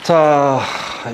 자,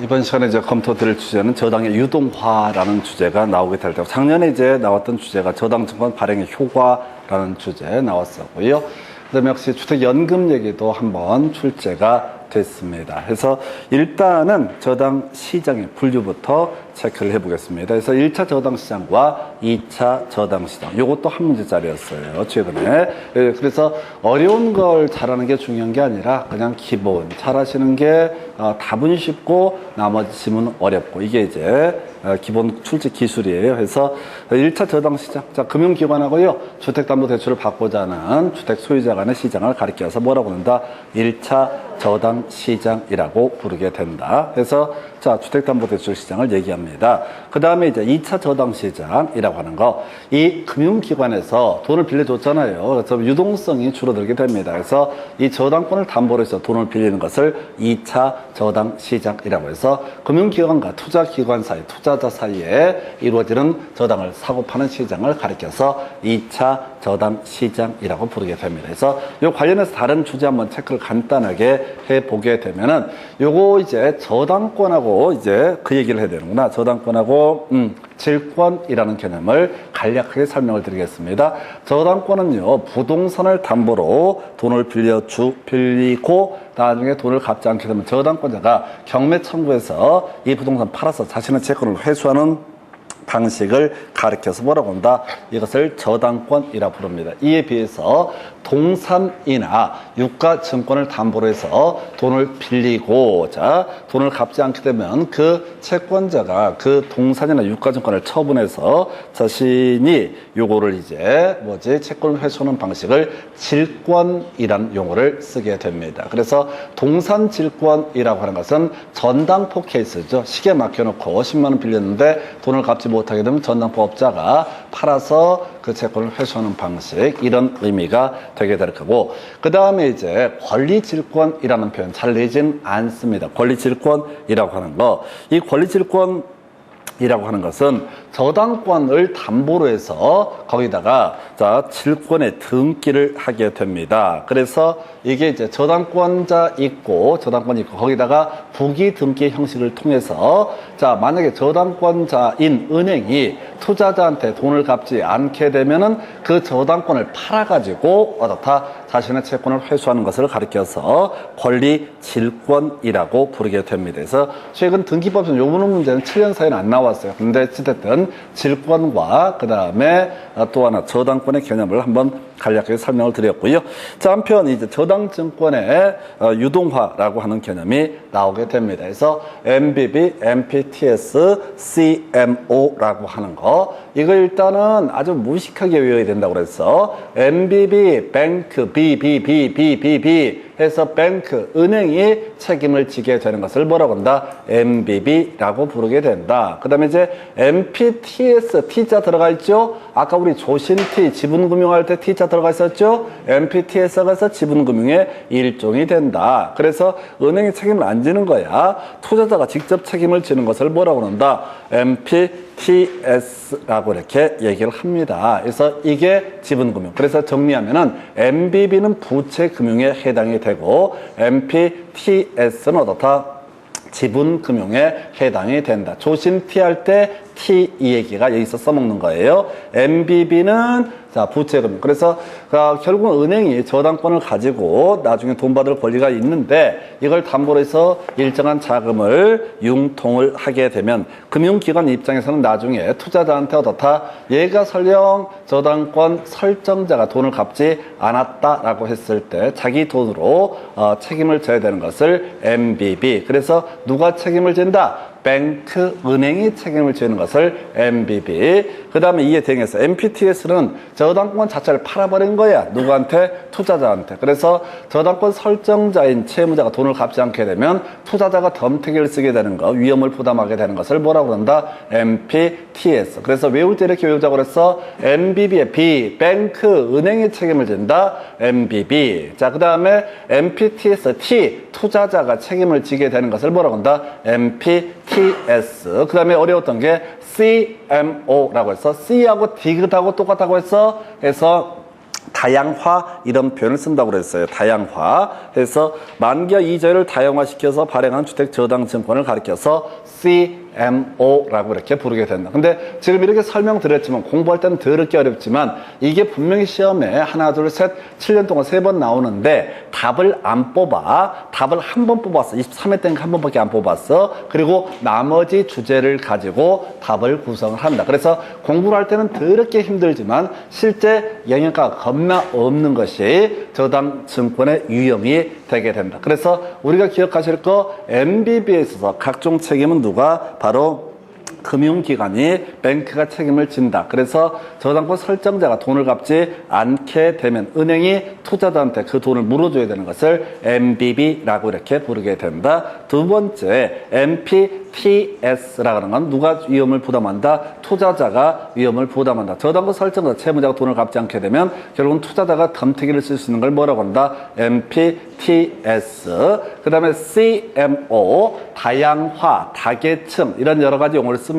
이번 시간에 이제 검토 드릴 주제는 저당의 유동화라는 주제가 나오게 될 테고, 작년에 이제 나왔던 주제가 저당증권 발행의 효과라는 주제 나왔었고요. 그다음에 역시 주택연금 얘기도 한번 출제가 됐습니다. 그래서 일단은 저당 시장의 분류부터 체크를 해보겠습니다. 그래서 1차 저당 시장과 2차 저당 시장, 요것도 한 문제짜리였어요, 최근에. 그래서 어려운 걸 잘하는 게 중요한 게 아니라 그냥 기본 잘하시는 게 답은 쉽고 나머지 질문은 어렵고, 이게 이제 기본 출제 기술이에요. 그래서 1차 저당 시장, 자, 금융기관하고요, 주택담보대출을 받고자 하는 주택 소유자 간의 시장을 가리켜서 뭐라고 한다? 1차 저당 시장이라고 부르게 된다. 그래서 자, 주택담보대출 시장을 얘기합니다. 그 다음에 이제 2차 저당 시장이라고 하는 거, 이 금융기관에서 돈을 빌려줬잖아요. 그래서 유동성이 줄어들게 됩니다. 그래서 이 저당권을 담보로 해서 돈을 빌리는 것을 2차 저당 시장이라고 해서 금융기관과 투자기관 사이, 투자자 사이에 이루어지는 저당을 사고 파는 시장을 가리켜서 2차 저당 시장이라고 부르게 됩니다. 그래서 요 관련해서 다른 주제 한번 체크를 간단하게 해보게 되면은, 요거 이제 저당권하고 이제 그 얘기를 해야 되는구나. 저당권하고 질권이라는 개념을 간략하게 설명을 드리겠습니다. 저당권은요, 부동산을 담보로 돈을 빌리고 나중에 돈을 갚지 않게 되면 저당권자가 경매 청구해서 이 부동산 팔아서 자신의 채권을 회수하는 방식을 가리켜서 뭐라고 한다? 이것을 저당권이라 부릅니다. 이에 비해서 동산이나 유가증권을 담보로 해서 돈을 빌리고, 자, 돈을 갚지 않게 되면 그 채권자가 그 동산이나 유가증권을 처분해서 자신이 요거를 이제 채권을 회수하는 방식을 질권이라는 용어를 쓰게 됩니다. 그래서 동산질권이라고 하는 것은 전당포 케이스죠. 시계 맡겨놓고 10만 원 빌렸는데 돈을 갚지 못하게 되면 전당포업자가 팔아서 그 채권을 회수하는 방식, 이런 의미가 되게 될 거고, 그 다음에 이제 권리질권이라는 표현 잘 내진 않습니다. 권리질권이라고 하는 거, 이 권리질권 이라고 하는 것은 저당권을 담보로 해서 거기다가 자, 질권의 등기를 하게 됩니다. 그래서 이게 이제 저당권자 있고 저당권이 있고 거기다가 부기 등기 형식을 통해서, 자, 만약에 저당권자인 은행이 투자자한테 돈을 갚지 않게 되면은 그 저당권을 팔아가지고 어떻다? 자신의 채권을 회수하는 것을 가리켜서 권리질권이라고 부르게 됩니다. 그래서 최근 등기법상 요 문제는 7년 사이는 안 나왔어요. 근데 어쨌든 질권과 그 다음에 또 하나 저당권의 개념을 한번 간략하게 설명을 드렸고요. 자, 한편 이제 저당증권의 유동화라고 하는 개념이 나오게 됩니다. 그래서 MBB, MPTS, CMO라고 하는 거, 이거 일단은 아주 무식하게 외워야 된다고 그래서 MBB, 뱅크, BBBBBB 해서 뱅크, 은행이 책임을 지게 되는 것을 뭐라고 한다? MBB라고 부르게 된다. 그 다음에 이제 MPTS, T자 들어가 있죠? 아까 우리 조신-T, 지분금융할 때 T자 들어가 있었죠? MPTS가 해서 지분금융의 일종이 된다. 그래서 은행이 책임을 안 지는 거야. 투자자가 직접 책임을 지는 것을 뭐라고 한다? MPTS라고 이렇게 얘기를 합니다. 그래서 이게 지분금융. 그래서 정리하면은 MBB는 부채금융에 해당이 되고 MPTS는 어떻다? 지분금융에 해당이 된다. 조심-T 할 때 T 이 얘기가 여기서 써먹는 거예요. MBB는 자, 부채금융. 그래서 결국은 은행이 저당권을 가지고 나중에 돈 받을 권리가 있는데 이걸 담보로 해서 일정한 자금을 융통을 하게 되면 금융기관 입장에서는 나중에 투자자한테 어떻다? 얘가 설령 저당권 설정자가 돈을 갚지 않았다라고 했을 때 자기 돈으로 책임을 져야 되는 것을 MBB. 그래서 누가 책임을 진다? 뱅크, 은행이 책임을 지는 것을 MBB. 그 다음에 이에 대응해서 MPTS는 저당권 자체를 팔아버린 거야. 누구한테? 투자자한테. 그래서 저당권 설정자인 채무자가 돈을 갚지 않게 되면 투자자가 덤태기를 쓰게 되는 거, 위험을 부담하게 되는 것을 뭐라고 한다? MPTS. 그래서 외울 때 이렇게 외우자고 그랬어. MBB의 B, 뱅크, 은행이 책임을 진다. MBB. 자, 그 다음에 MPTS, T, 투자자가 책임을 지게 되는 것을 뭐라고 한다? MPTS. 그 다음에 어려웠던 게 CMO라고 해서 C하고 디귿하고 똑같다고 해서 다양화 이런 표현을 쓴다고 그랬어요. 다양화 해서 만기와 이자율을 다양화시켜서 발행한 주택저당증권을 가리켜서 CMO라고 이렇게 부르게 된다. 근데 지금 이렇게 설명드렸지만 공부할 때는 더럽게 어렵지만 이게 분명히 시험에 하나 둘 셋 7년 동안 3번 나오는데 답을 안 뽑아. 답을 한 번 뽑았어. 23회 때는 한 번밖에 안 뽑았어. 그리고 나머지 주제를 가지고 답을 구성을 한다. 그래서 공부를 할 때는 더럽게 힘들지만 실제 영역가가 겁나 없는 것이 저당증권의 유형이 되게 된다. 그래서 우리가 기억하실 거 MBB에 있어서 각종 책임은 누가? 바로 금융기관이 뱅크가 책임을 진다. 그래서 저당권 설정자가 돈을 갚지 않게 되면 은행이 투자자한테 그 돈을 물어줘야 되는 것을 MBB라고 이렇게 부르게 된다. 두 번째 MPTS라고 하는 건 누가 위험을 부담한다? 투자자가 위험을 부담한다. 저당권 설정자 채무자가 돈을 갚지 않게 되면 결국은 투자자가 덤태기를 쓸 수 있는 걸 뭐라고 한다? MPTS. 그 다음에 CMO 다양화, 다계층 이런 여러 가지 용어를 씁니다.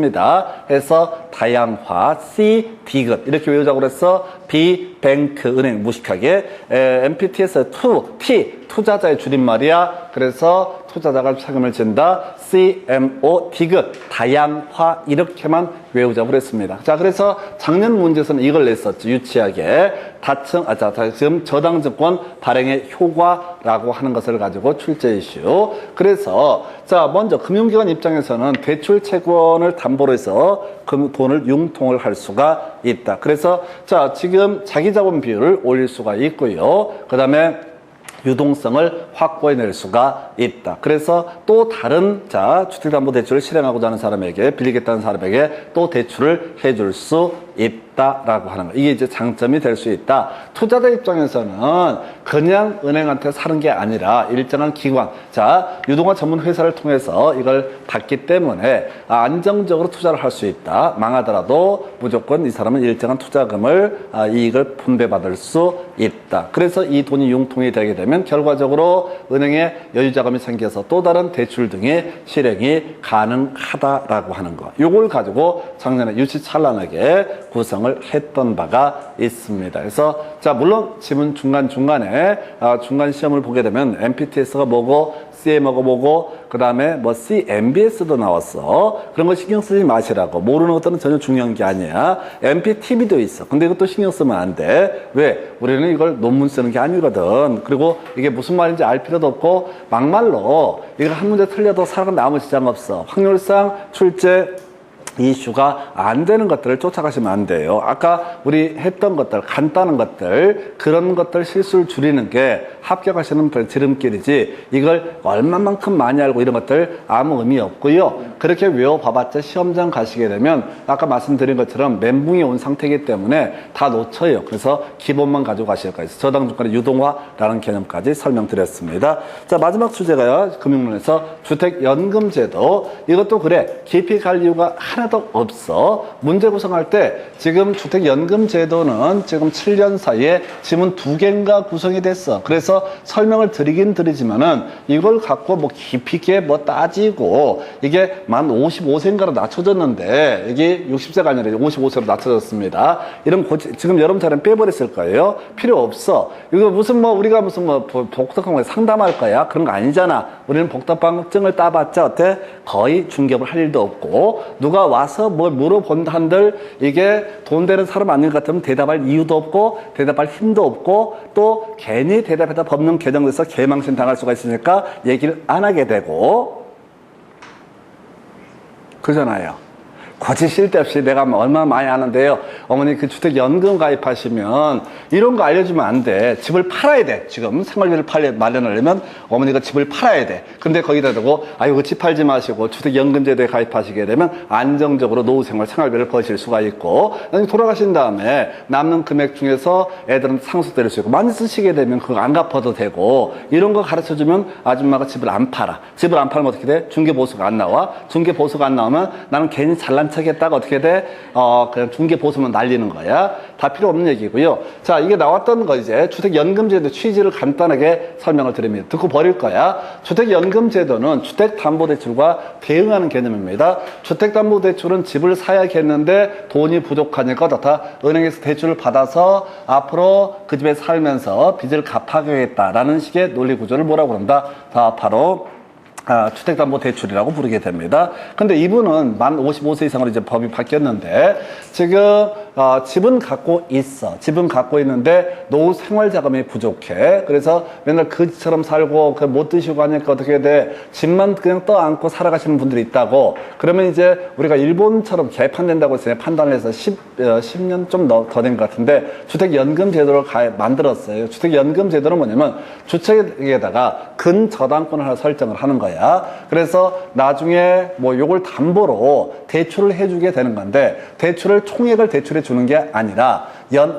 해서 다양화, C, 디귿 이렇게 외우자고 그래서 B, 뱅크, 은행 무식하게 MPTS, T, 투자자의 줄임말이야. 그래서 투자자가 책임을 진다. CMO, 디귿, 다양화 이렇게만 외우자고 그랬습니다. 자, 그래서 작년 문제에서는 이걸 냈었죠. 유치하게 지금 저당증권 발행의 효과라고 하는 것을 가지고 출제 이슈. 그래서 자, 먼저 금융기관 입장에서는 대출 채권을 담보로 해서 그 돈을 융통을 할 수가 있다. 그래서 자, 지금 자기자본 비율을 올릴 수가 있고요. 그 다음에 유동성을 확보해낼 수가 있다. 그래서 또 다른 주택담보대출을 실행하고자 하는 사람에게 빌리겠다는 사람에게 또 대출을 해줄 수 있다라고 하는 거. 이게 이제 장점이 될 수 있다. 투자자 입장에서는 그냥 은행한테 사는 게 아니라 일정한 기관, 유동화 전문 회사를 통해서 이걸 받기 때문에 안정적으로 투자를 할 수 있다. 망하더라도 무조건 이 사람은 일정한 투자금을 이익을 분배받을 수 있다. 그래서 이 돈이 융통이 되게 되면 결과적으로 은행에 여유자금이 생겨서 또 다른 대출 등의 실행이 가능하다라고 하는 거. 요걸 가지고 작년에 유치찬란하게 구성을 했던 바가 있습니다. 그래서 물론 지문 중간중간에 중간 시험을 보게 되면 MPTS가 뭐고 CMO가 뭐고 그 다음에 CMBS도 나왔어. 그런 거 신경 쓰지 마시라고. 모르는 것들은 전혀 중요한 게 아니야. MPTV도 있어. 근데 이것도 신경 쓰면 안 돼. 왜? 우리는 이걸 논문 쓰는 게 아니거든. 그리고 이게 무슨 말인지 알 필요도 없고 막말로 이거 한 문제 틀려도 살아가는 아무 지장 없어. 확률상 출제 이슈가 안 되는 것들을 쫓아가시면 안 돼요. 아까 우리 했던 것들, 간단한 것들, 그런 것들 실수를 줄이는 게 합격하시는 지름길이지 이걸 얼마만큼 많이 알고 이런 것들 아무 의미 없고요. 그렇게 외워봐봤자 시험장 가시게 되면 아까 말씀드린 것처럼 멘붕이 온 상태이기 때문에 다 놓쳐요. 그래서 기본만 가지고 가실 거예요. 저당증권의 유동화라는 개념까지 설명드렸습니다. 자, 마지막 주제가요. 금융론에서 주택연금제도. 이것도 그래. 깊이 갈 이유가 하나도 없어. 문제 구성할 때 지금 주택연금제도는 지금 7년 사이에 지문 2개인가 구성이 됐어. 그래서 설명을 드리긴 드리지만은 이걸 갖고 깊이 있게 따지고 이게 만 55세인가로 낮춰졌는데 이게 60세가 아니라 55세로 낮춰졌습니다. 이런 지금 여러분처럼 빼버렸을 거예요. 필요 없어. 이거 무슨 우리가 무슨 복덕방에 상담할 거야? 그런 거 아니잖아. 우리는 복덕방증을 따봤자 어때? 거의 중개업을 할 일도 없고 누가 와서 뭘 물어본다 한들 이게 돈 되는 사람 아닌 것 같으면 대답할 이유도 없고 대답할 힘도 없고 또 괜히 대답해다 법령 개정돼서 개망신 당할 수가 있으니까 얘기를 안 하게 되고 그러잖아요. 굳이 쓸데없이 내가 얼마나 많이 아는데요. 어머니 그 주택연금 가입하시면 이런 거 알려주면 안 돼. 집을 팔아야 돼. 지금 생활비를 마련하려면 어머니가 집을 팔아야 돼. 근데 거기다 대고 그 집 팔지 마시고 주택연금제도에 가입하시게 되면 안정적으로 노후생활 생활비를 버실 수가 있고 돌아가신 다음에 남는 금액 중에서 애들은 상속될 수 있고 많이 쓰시게 되면 그거 안 갚아도 되고 이런 거 가르쳐주면 아줌마가 집을 안 팔아. 집을 안 팔면 어떻게 돼? 중개보수가 안 나와. 중개보수가 안 나오면 나는 괜히 잘난 잘난 척했다가 어떻게 돼? 그냥 중개보수만 날리는 거야. 다 필요 없는 얘기고요. 자, 이게 나왔던 거 이제 주택연금제도 취지를 간단하게 설명을 드립니다. 듣고 버릴 거야. 주택연금제도는 주택담보대출과 대응하는 개념입니다. 주택담보대출은 집을 사야겠는데 돈이 부족하니까 어떻다? 은행에서 대출을 받아서 앞으로 그 집에 살면서 빚을 갚아가겠다라는 식의 논리 구조를 뭐라고 그런다? 다 바로 주택담보대출이라고 부르게 됩니다. 근데 이분은 만 55세 이상으로 이제 법이 바뀌었는데, 지금, 집은 갖고 있어. 집은 갖고 있는데, 노후 생활자금이 부족해. 그래서 맨날 그지처럼 살고, 못 드시고 하니까 어떻게 돼? 집만 그냥 떠안고 살아가시는 분들이 있다고. 그러면 이제 우리가 일본처럼 개판된다고 해서 판단을 해서 10년 좀 더 된 것 같은데, 주택연금 제도를 만들었어요. 주택연금 제도는 뭐냐면, 주택에다가 근저당권을 하나 설정을 하는 거야. 그래서 나중에 뭐 요걸 담보로 대출을 해주게 되는 건데, 대출을 총액을 대출해 주는 게 아니라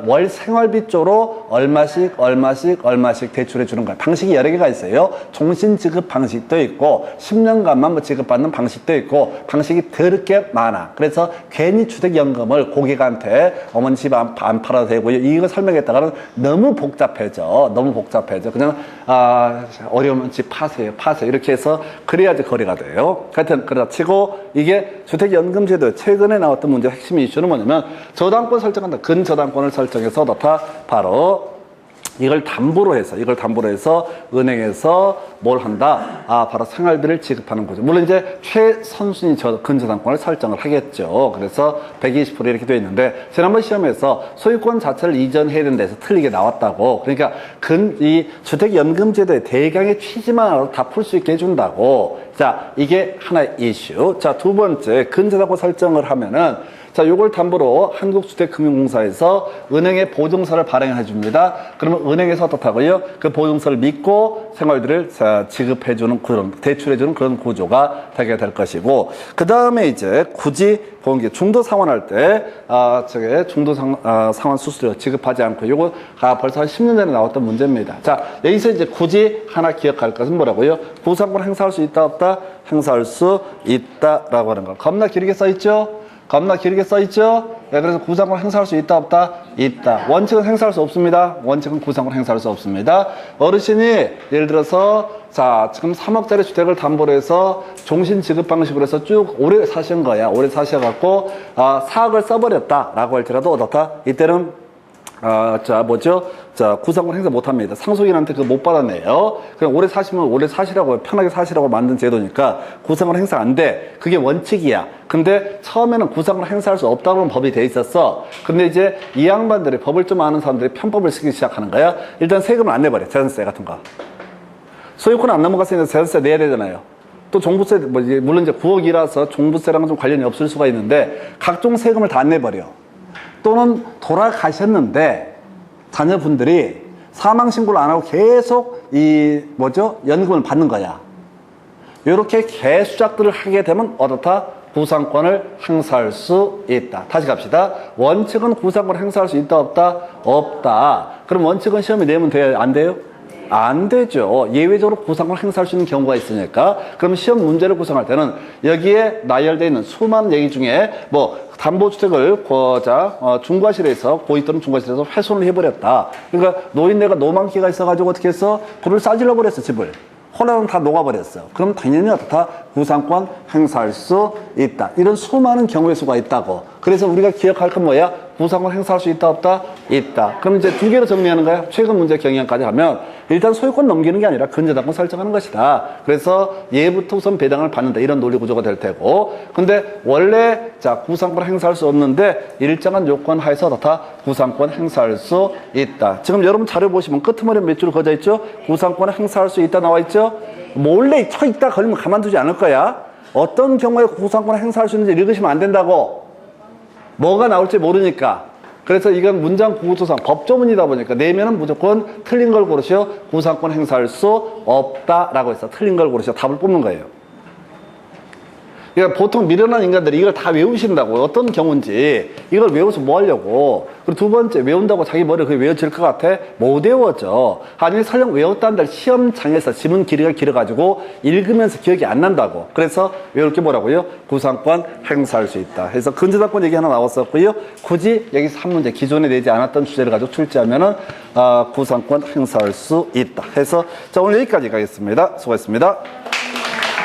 월 생활비 쪽으로 얼마씩 대출해 주는 거야. 방식이 여러 개가 있어요. 종신 지급 방식도 있고 10년간만 뭐 지급받는 방식도 있고 방식이 더럽게 많아. 그래서 괜히 주택연금을 고객한테 어머니 집 안 팔아도 되고요. 이거 설명했다가는 너무 복잡해져. 그냥 어려우면 집 파세요. 이렇게 해서 그래야지 거래가 돼요. 하여튼 그러다 치고 이게 주택연금제도 최근에 나왔던 문제 핵심 이슈는 뭐냐면 저당권 설정한다. 근저당권을 설정해서 넣다 바로 이걸 담보로 해서 은행에서 뭘 한다? 바로 생활비를 지급하는 거죠. 물론 이제 최선순위 근저당권을 설정을 하겠죠. 그래서 120% 이렇게 되어 있는데, 지난번 시험에서 소유권 자체를 이전해야 된다 해서 틀리게 나왔다고. 그러니까 이 주택연금제도의 대강의 취지만 알아도 다 풀 수 있게 해준다고. 자, 이게 하나의 이슈. 자, 두 번째, 근저당권 설정을 하면은, 자, 요걸 담보로 한국주택금융공사에서 은행에 보증서를 발행해 줍니다. 그러면 은행에서 어떻다고요? 그 보증서를 믿고 생활비를 지급해주는 그런, 대출해주는 그런 구조가 되게 될 것이고, 그 다음에 이제 굳이 보는 게 중도 상환할 때, 중도 상환 수수료 지급하지 않고, 요거 벌써 한 10년 전에 나왔던 문제입니다. 자, 여기서 이제 굳이 하나 기억할 것은 뭐라고요? 구상권 행사할 수 있다, 없다? 행사할 수 있다라고 하는 거. 겁나 길게 써있죠? 네, 그래서 구상권 행사할 수 있다, 없다? 있다. 원칙은 행사할 수 없습니다. 원칙은 구상권 행사할 수 없습니다. 어르신이 예를 들어서 자, 지금 3억짜리 주택을 담보로 해서 종신 지급 방식으로 해서 쭉 오래 사신 거야. 오래 사셔갖고 4억을 써버렸다라고 할지라도 어떻다? 이때는 구상권 행사 못 합니다. 상속인한테 그거 못 받아내요. 그냥 오래 사시면 오래 사시라고, 편하게 사시라고 만든 제도니까 구상권 행사 안 돼. 그게 원칙이야. 근데 처음에는 구상권 행사할 수 없다고 법이 돼 있었어. 근데 이제 이 양반들이, 법을 좀 아는 사람들이 편법을 쓰기 시작하는 거야. 일단 세금을 안 내버려. 재산세 같은 거. 소유권 안 넘어갔으니까 재산세 내야 되잖아요. 또 종부세, 물론 이제 9억이라서 종부세랑은 좀 관련이 없을 수가 있는데, 각종 세금을 다 안 내버려. 또는 돌아가셨는데 자녀분들이 사망신고를 안 하고 계속 연금을 받는 거야. 이렇게 개수작들을 하게 되면 어떻다? 구상권을 행사할 수 있다. 다시 갑시다. 원칙은 구상권을 행사할 수 있다, 없다? 없다. 그럼 원칙은 시험에 내면 돼요? 안 돼요? 안 되죠. 예외적으로 구상권을 행사할 수 있는 경우가 있으니까. 그럼 시험 문제를 구성할 때는 여기에 나열되어 있는 수많은 얘기 중에 담보주택을 중과실에서, 고의 또는 중과실에서 훼손을 해버렸다. 그러니까 노인네가 노만기가 있어가지고 어떻게 했어? 불을 싸질러 버렸어, 집을. 홀라는 다 녹아버렸어. 그럼 당연히 어떻다? 구상권 행사할 수 있다. 이런 수많은 경우의 수가 있다고. 그래서 우리가 기억할 건 뭐야? 구상권 행사할 수 있다, 없다? 있다. 그럼 이제 두 개로 정리하는 거야. 최근 문제 경향까지 하면 일단 소유권 넘기는 게 아니라 근저당권 설정하는 것이다. 그래서 얘부터 우선 배당을 받는다. 이런 논리 구조가 될 테고. 근데 원래 구상권 행사할 수 없는데 일정한 요건 하에서 어떻다? 구상권 행사할 수 있다. 지금 여러분 자료 보시면 끄트머리 몇 줄 거져 있죠? 구상권 행사할 수 있다 나와 있죠? 몰래 쳐 있다 걸리면 가만두지 않을 거야. 어떤 경우에 구상권 행사할 수 있는지 읽으시면 안 된다고. 뭐가 나올지 모르니까. 그래서 이건 문장 구조상 법조문이다 보니까 내면은 무조건 틀린 걸 고르시오. 구상권 행사할 수 없다라고 해서 틀린 걸 고르시오. 답을 뽑는 거예요. 그러니까 보통 미련한 인간들이 이걸 다 외우신다고. 어떤 경우인지 이걸 외워서 뭐 하려고. 그리고 두 번째, 외운다고 자기 머리에 그게 외워질 것 같아? 못 외워져. 아니 설령 외웠다는 시험장에서 지문 길이가 길어가지고 읽으면서 기억이 안 난다고. 그래서 외울 게 뭐라고요? 구상권 행사할 수 있다. 그래서 근저당권 얘기 하나 나왔었고요. 굳이 여기서 한 문제 기존에 내지 않았던 주제를 가지고 출제하면은 구상권 행사할 수 있다. 해서 자, 오늘 여기까지 가겠습니다. 수고했습니다.